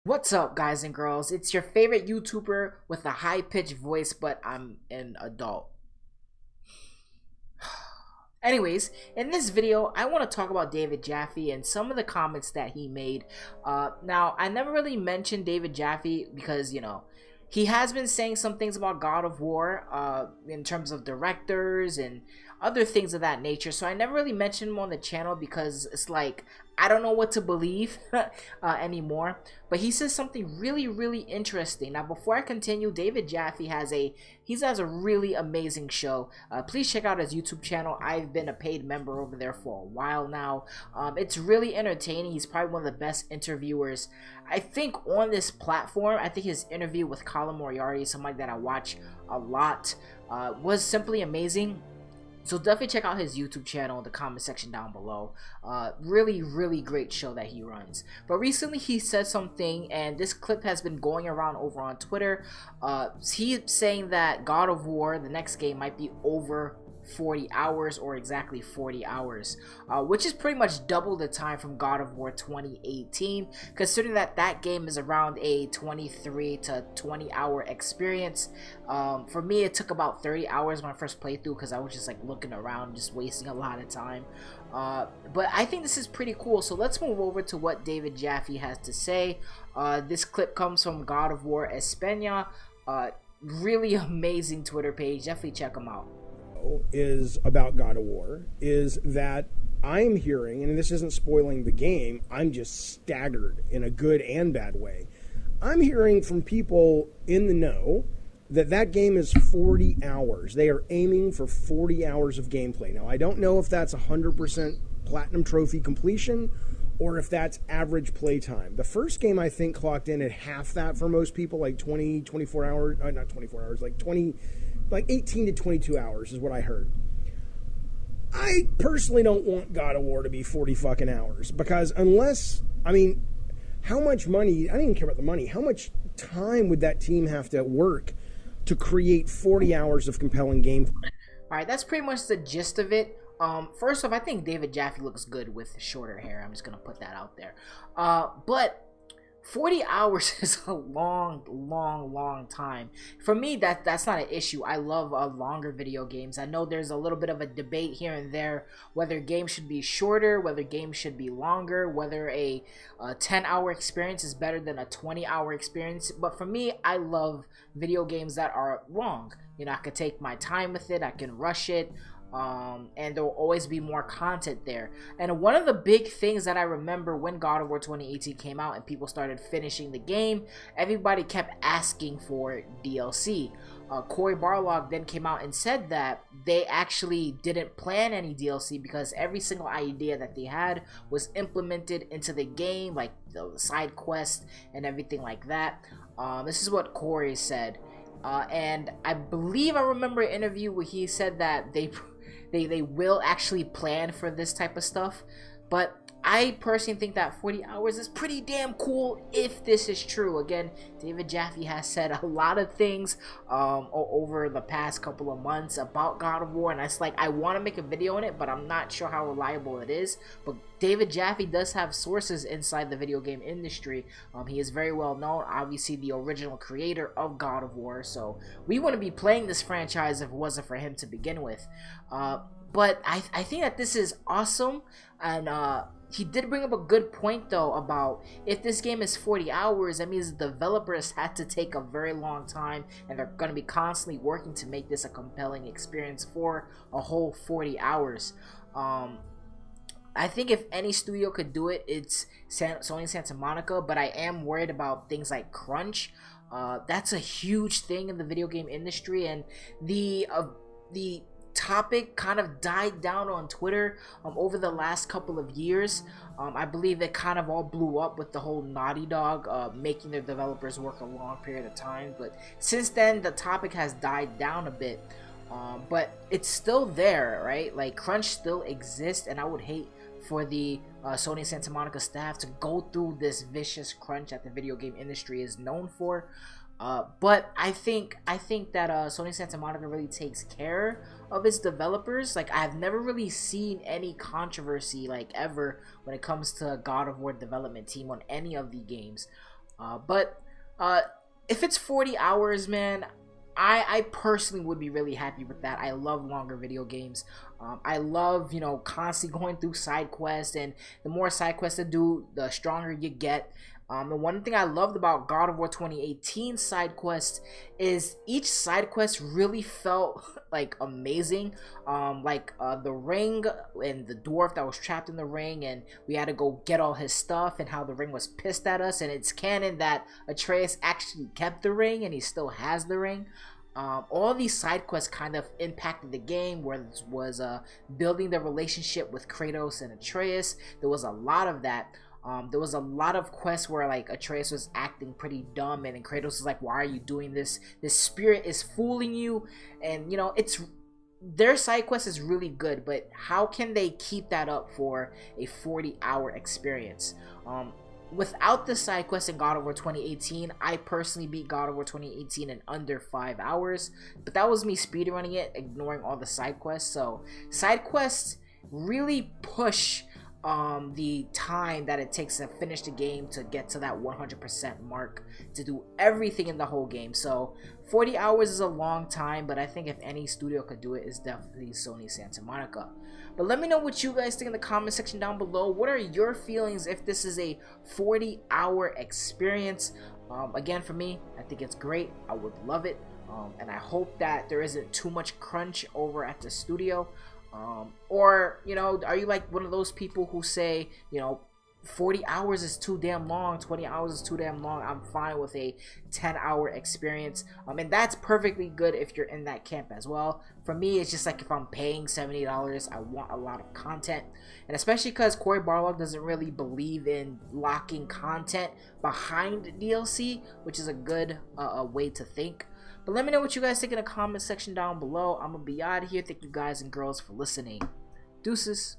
What's up, guys and girls? It's your favorite YouTuber with a high-pitched voice, but I'm an adult. Anyways, in this video, I want to talk about David Jaffee and some of the comments that he made. Now, I never really mentioned David Jaffee because, he has been saying some things about God of War in terms of directors and other things of that nature. So I never really mentioned him on the channel because it's like, I don't know what to believe anymore. But he says something really interesting. Now, before I continue, David Jaffee has a really amazing show. Please check out his YouTube channel. I've been a paid member over there for a while now. It's really entertaining. He's probably one of the best interviewers, I think, on this platform. I think his interview with Colin Moriarty, somebody that I watch a lot, was simply amazing. So definitely check out his YouTube channel in the comment section down below. Really great show that he runs. But recently he said something, and this clip has been going around over on Twitter. He's saying that God of War, the next game, might be over 40 hours or exactly 40 hours, which is pretty much double the time from God of War 2018, considering that that game is around a 23 to 20 hour experience. For me, it took about 30 hours when I first played through because I was just like looking around, just wasting a lot of time. But I think this is pretty cool, so let's move over to what David Jaffee has to say. This clip comes from God of War España. Really amazing Twitter page, definitely check them out. Is about God of War is that I'm hearing, and this isn't spoiling the game, I'm just staggered in a good and bad way. I'm hearing from people in the know that that game is 40 hours. They are aiming for 40 hours of gameplay. Now, I don't know if that's 100% platinum trophy completion or if that's average playtime. The first game, I think, clocked in at half that for most people, like 24 hours, not 24 hours, like 18 to 22 hours is what I heard. I personally don't want God of War to be 40 fucking hours because how much money, I don't even care about the money, how much time would that team have to work to create 40 hours of compelling gameplay? Alright, that's pretty much the gist of it. First off, I think David Jaffee looks good with shorter hair. I'm just gonna put that out there. But 40 hours is a long time. For me, that's not an issue. I love longer video games. I know there's a little bit of a debate here and there whether games should be shorter, whether games should be longer, whether a 10-hour experience is better than a 20-hour experience. But for me, I love video games that are long. I could take my time with it. I can rush it. And there will always be more content there. And one of the big things that I remember when God of War 2018 came out and people started finishing the game, everybody kept asking for DLC. Cory Barlog then came out and said that they actually didn't plan any DLC because every single idea that they had was implemented into the game, like the side quest and everything like that. This is what Cory said. And I believe I remember an interview where he said that they will actually plan for this type of stuff, but I personally think that 40 hours is pretty damn cool if this is true. Again, David Jaffee has said a lot of things over the past couple of months about God of War, and it's like I want to make a video on it, but I'm not sure how reliable it is. But David Jaffee does have sources inside the video game industry. He is very well known, obviously the original creator of God of War, so we wouldn't be playing this franchise if it wasn't for him to begin with. But I think that this is awesome, and he did bring up a good point though about if this game is 40 hours, that means the developers had to take a very long time and they're going to be constantly working to make this a compelling experience for a whole 40 hours. I think if any studio could do it, it's Sony Santa Monica, but I am worried about things like crunch. That's a huge thing in the video game industry, and the topic kind of died down on Twitter over the last couple of years. I believe it kind of all blew up with the whole Naughty Dog making their developers work a long period of time, but since then the topic has died down a bit. But it's still there, right? Like, crunch still exists, and I would hate for the Sony Santa Monica staff to go through this vicious crunch that the video game industry is known for. But I think that Sony Santa Monica really takes care of its developers. Like, I've never really seen any controversy like ever when it comes to God of War development team on any of the games. But if it's 40 hours, man, I personally would be really happy with that. I love longer video games. I love, you know, constantly going through side quests, and the more side quests to do, the stronger you get. The one thing I loved about God of War 2018 side quest is each side quest really felt like amazing. The ring and the dwarf that was trapped in the ring, and we had to go get all his stuff, and how the ring was pissed at us, and it's canon that Atreus actually kept the ring and he still has the ring. All these side quests kind of impacted the game, where it was building the relationship with Kratos and Atreus. There was a lot of that. There was a lot of quests where like Atreus was acting pretty dumb, and then Kratos was like, why are you doing this? This spirit is fooling you. And you know, it's their side quest is really good, but how can they keep that up for a 40-hour experience? Without the side quest in God of War 2018, I personally beat God of War 2018 in under 5 hours, but that was me speedrunning it, ignoring all the side quests. So side quests really push the time that it takes to finish the game, to get to that 100% mark, to do everything in the whole game. So 40 hours is a long time, but I think if any studio could do it, it's definitely Sony Santa Monica. But let me know what you guys think in the comment section down below. What are your feelings if this is a 40-hour experience? Again, for me, I think it's great. I would love it, and I hope that there isn't too much crunch over at the studio. Or, you know, are you like one of those people who say, you know, 40 hours is too damn long, 20 hours is too damn long, I'm fine with a 10-hour experience. And that's perfectly good if you're in that camp as well. For me, it's just like if I'm paying $70, I want a lot of content. And especially because Cory Barlog doesn't really believe in locking content behind DLC, which is a good way to think. But let me know what you guys think in the comment section down below. I'm going to be out of here. Thank you guys and girls for listening. Deuces.